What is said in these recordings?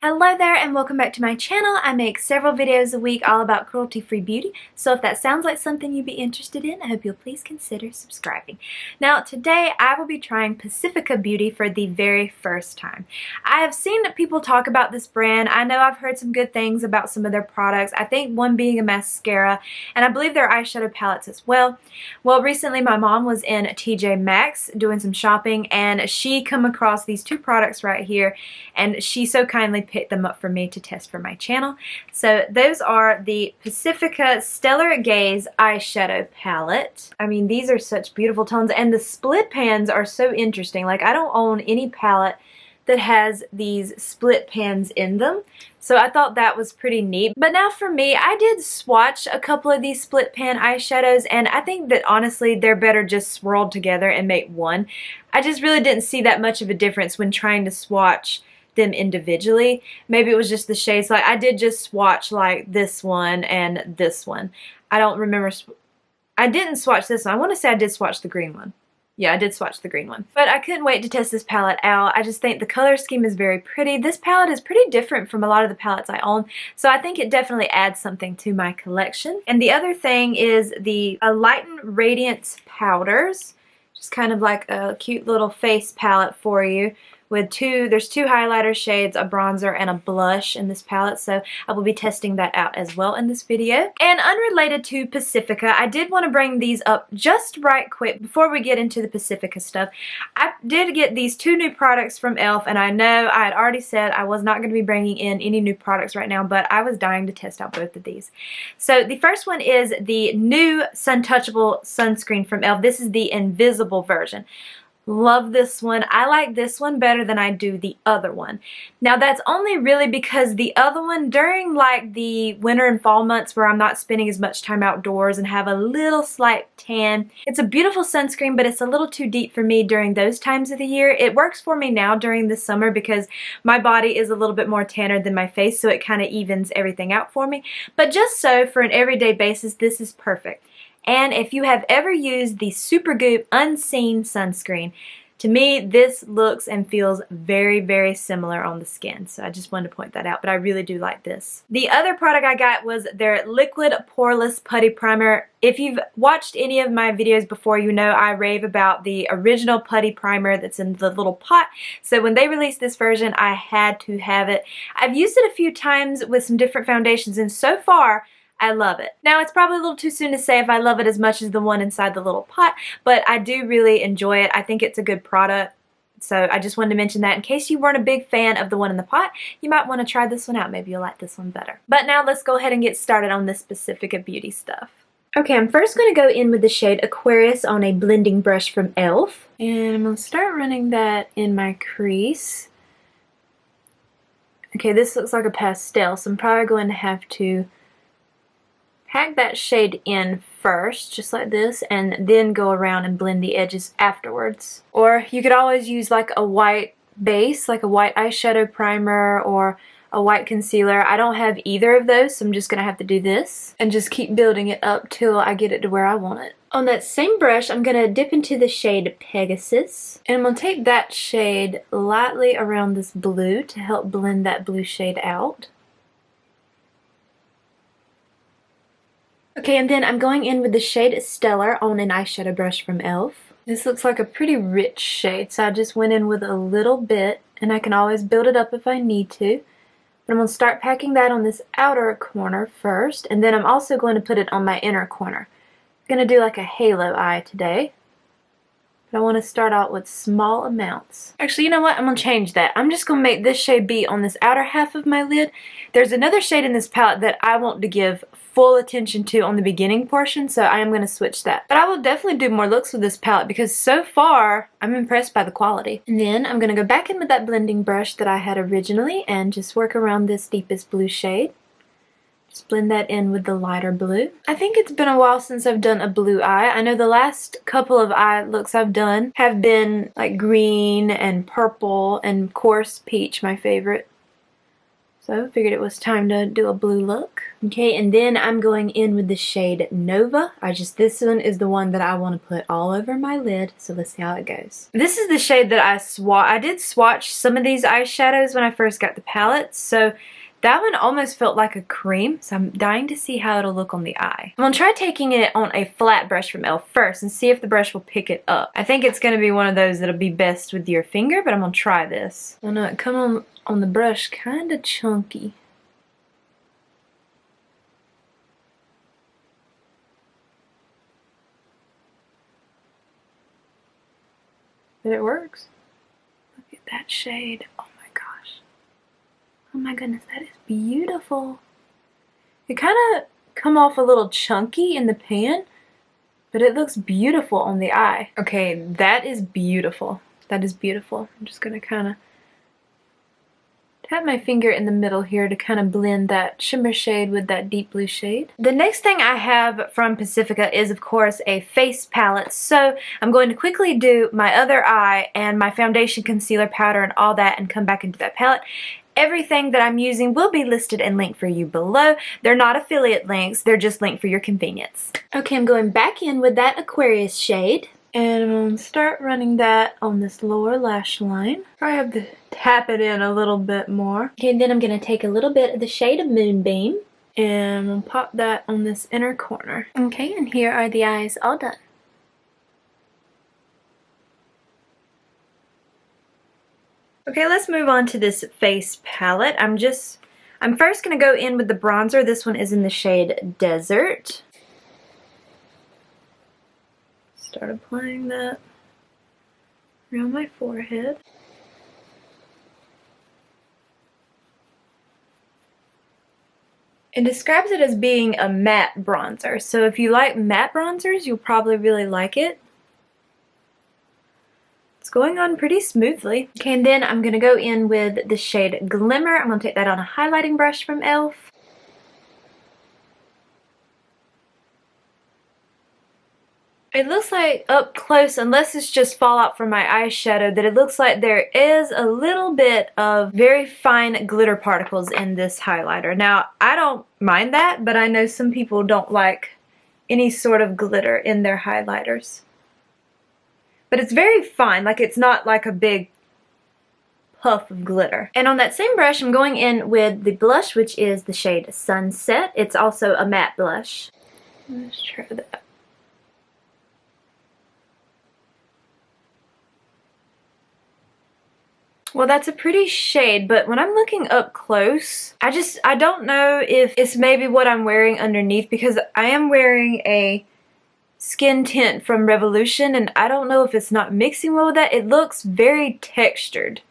Hello there and welcome back to my channel. I make several videos a week all about cruelty-free beauty, so if that sounds like something you'd be interested in, I hope you'll please consider subscribing. Now today I will be trying Pacifica Beauty for the very first time. I have seen people talk about this brand. I know I've heard some good things about some of their products. I think one being a mascara, and I believe their eyeshadow palettes as well. Well, recently my mom was in TJ Maxx doing some shopping and she come across these two products right here, and she so kindly picked them up for me to test for my channel. So those are the Pacifica Stellar Gaze eyeshadow palette. I mean, these are such beautiful tones, and the split pans are so interesting. Like, I don't own any palette that has these split pans in them, so I thought that was pretty neat. But now for me, I did swatch a couple of these split pan eyeshadows, and I think that honestly they're better just swirled together and make one. I just really didn't see that much of a difference when trying to swatch them individually. Maybe it was just the shades. Like, I did just swatch like this one and this one. I don't remember. I didn't swatch this one. I want to say I did swatch the green one. Yeah, I did swatch the green one. But I couldn't wait to test this palette out. I just think the color scheme is very pretty. This palette is pretty different from a lot of the palettes I own, so I think it definitely adds something to my collection. And the other thing is the Lighten Radiance powders. Just kind of like a cute little face palette for you. With there's two highlighter shades, a bronzer, and a blush in this palette, so I will be testing that out as well in this video. And unrelated to Pacifica, I did want to bring these up just right quick before we get into the Pacifica stuff. I did get these two new products from e.l.f., and I know I had already said I was not going to be bringing in any new products right now, but I was dying to test out both of these. So the first one is the new Sun Touchable sunscreen from e.l.f. This is the invisible version. Love this one. I like this one better than I do the other one. Now that's only really because the other one, during like the winter and fall months where I'm not spending as much time outdoors and have a little slight tan, it's a beautiful sunscreen, but it's a little too deep for me during those times of the year. It works for me now during the summer because my body is a little bit more tanner than my face, so it kind of evens everything out for me. But just so for an everyday basis, this is perfect. And if you have ever used the Supergoop Unseen sunscreen, to me this looks and feels very, very similar on the skin. So I just wanted to point that out, but I really do like this. The other product I got was their Liquid Poreless Putty Primer. If you've watched any of my videos before, you know I rave about the original putty primer that's in the little pot. So when they released this version, I had to have it. I've used it a few times with some different foundations, and so far, I love it. Now, it's probably a little too soon to say if I love it as much as the one inside the little pot, but I do really enjoy it. I think it's a good product, so I just wanted to mention that in case you weren't a big fan of the one in the pot, you might want to try this one out. Maybe you'll like this one better. But now let's go ahead and get started on this Pacifica Beauty stuff. Okay, I'm first going to go in with the shade Aquarius on a blending brush from e.l.f. And I'm going to start running that in my crease. Okay, this looks like a pastel, so I'm probably going to have to pack that shade in first, just like this, and then go around and blend the edges afterwards. Or you could always use like a white base, like a white eyeshadow primer or a white concealer. I don't have either of those, so I'm just going to have to do this and just keep building it up till I get it to where I want it. On that same brush, I'm going to dip into the shade Pegasus, and I'm going to take that shade lightly around this blue to help blend that blue shade out. Okay, and then I'm going in with the shade Stellar on an eyeshadow brush from e.l.f. This looks like a pretty rich shade, so I just went in with a little bit, and I can always build it up if I need to. But I'm going to start packing that on this outer corner first, and then I'm also going to put it on my inner corner. I'm going to do like a halo eye today. But I want to start out with small amounts. Actually, you know what? I'm going to change that. I'm just going to make this shade be on this outer half of my lid. There's another shade in this palette that I want to give full attention to on the beginning portion, so I am going to switch that. But I will definitely do more looks with this palette because so far, I'm impressed by the quality. And then I'm going to go back in with that blending brush that I had originally and just work around this deepest blue shade. Just blend that in with the lighter blue. I think it's been a while since I've done a blue eye. I know the last couple of eye looks I've done have been like green and purple and coarse peach, my favorite. So I figured it was time to do a blue look. Okay, and then I'm going in with the shade Nova. This one is the one that I want to put all over my lid, so let's see how it goes. This is the shade that I did swatch some of these eyeshadows when I first got the palette, so that one almost felt like a cream, so I'm dying to see how it'll look on the eye. I'm going to try taking it on a flat brush from e.l.f. first and see if the brush will pick it up. I think it's going to be one of those that'll be best with your finger, but I'm going to try this. I know it come on the brush kind of chunky. But it works. Look at that shade. Oh my gosh. Oh my goodness, that is beautiful. It kind of come off a little chunky in the pan, but it looks beautiful on the eye. Okay, that is beautiful. That is beautiful. I'm just going to kind of tap my finger in the middle here to kind of blend that shimmer shade with that deep blue shade. The next thing I have from Pacifica is, of course, a face palette. So I'm going to quickly do my other eye and my foundation, concealer, powder, and all that, and come back into that palette. Everything that I'm using will be listed and linked for you below. They're not affiliate links, they're just linked for your convenience. Okay, I'm going back in with that Aquarius shade. And I'm going to start running that on this lower lash line. I have to tap it in a little bit more. Okay, and then I'm going to take a little bit of the shade of Moonbeam. And I'm going to pop that on this inner corner. Okay, and here are the eyes all done. Okay, let's move on to this face palette. I'm first going to go in with the bronzer. This one is in the shade Desert. Start applying that around my forehead. It describes it as being a matte bronzer, so if you like matte bronzers, you'll probably really like it. It's going on pretty smoothly. Okay, and then I'm going to go in with the shade Glimmer. I'm going to take that on a highlighting brush from e.l.f. It looks like up close, unless it's just fallout from my eyeshadow, that it looks like there is a little bit of very fine glitter particles in this highlighter. Now, I don't mind that, but I know some people don't like any sort of glitter in their highlighters. But it's very fine, like it's not like a big puff of glitter. And on that same brush, I'm going in with the blush, which is the shade Sunset. It's also a matte blush. Let's try that. Well, that's a pretty shade, but when I'm looking up close, I don't know if it's maybe what I'm wearing underneath, because I am wearing a skin tint from Revolution, and I don't know if it's not mixing well with that. It looks very textured,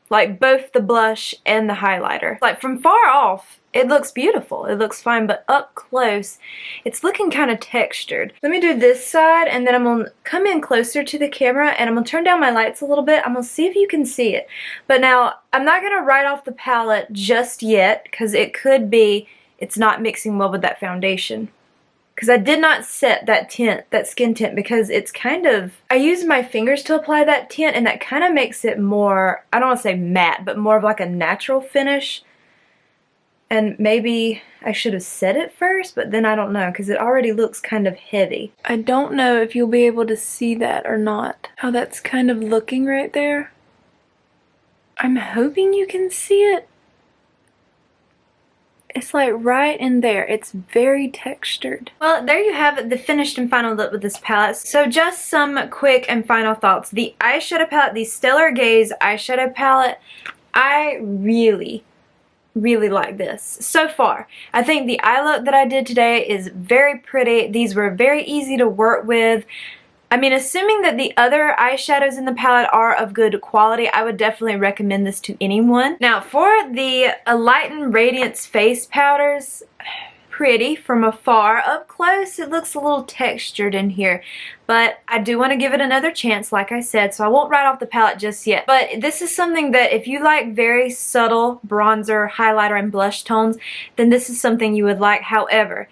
like both the blush and the highlighter. Like from far off, it looks beautiful. It looks fine, but up close, it's looking kind of textured. Let me do this side, and then I'm going to come in closer to the camera, and I'm going to turn down my lights a little bit. I'm going to see if you can see it. But now, I'm not going to write off the palette just yet, because it could be it's not mixing well with that foundation. Because I did not set that tint, that skin tint, because it's kind of, I use my fingers to apply that tint, and that kind of makes it more, I don't want to say matte, but more of like a natural finish. And maybe I should have set it first, but then I don't know, because it already looks kind of heavy. I don't know if you'll be able to see that or not, how that's kind of looking right there. I'm hoping you can see it. It's like right in there. It's very textured. Well, there you have the finished and final look with this palette. So just some quick and final thoughts. The eyeshadow palette, the Stellar Gaze eyeshadow palette, I really like this so far. I think the eye look that I did today is very pretty. These were very easy to work with. I mean, assuming that the other eyeshadows in the palette are of good quality, I would definitely recommend this to anyone. Now, for the Enlighten Radiance face powders, pretty from afar. Up close, it looks a little textured in here, but I do want to give it another chance, like I said, so I won't write off the palette just yet. But this is something that if you like very subtle bronzer, highlighter, and blush tones, then this is something you would like. However,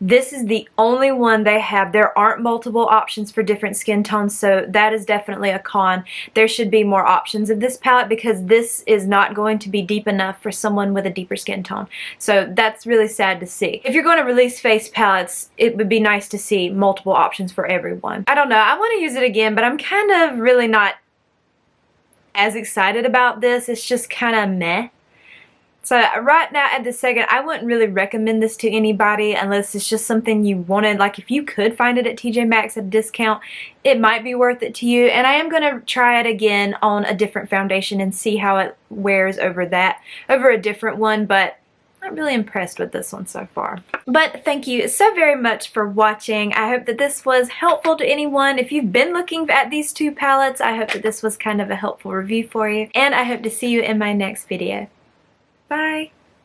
This is the only one they have. There aren't multiple options for different skin tones, so that is definitely a con. There should be more options of this palette because this is not going to be deep enough for someone with a deeper skin tone. So that's really sad to see. If you're going to release face palettes, it would be nice to see multiple options for everyone. I don't know. I want to use it again, but I'm kind of really not as excited about this. It's just kind of meh. So right now at this second, I wouldn't really recommend this to anybody unless it's just something you wanted. Like if you could find it at TJ Maxx at a discount, it might be worth it to you. And I am going to try it again on a different foundation and see how it wears over a different one. But I'm really impressed with this one so far. But thank you so very much for watching. I hope that this was helpful to anyone. If you've been looking at these two palettes, I hope that this was kind of a helpful review for you. And I hope to see you in my next video. Bye!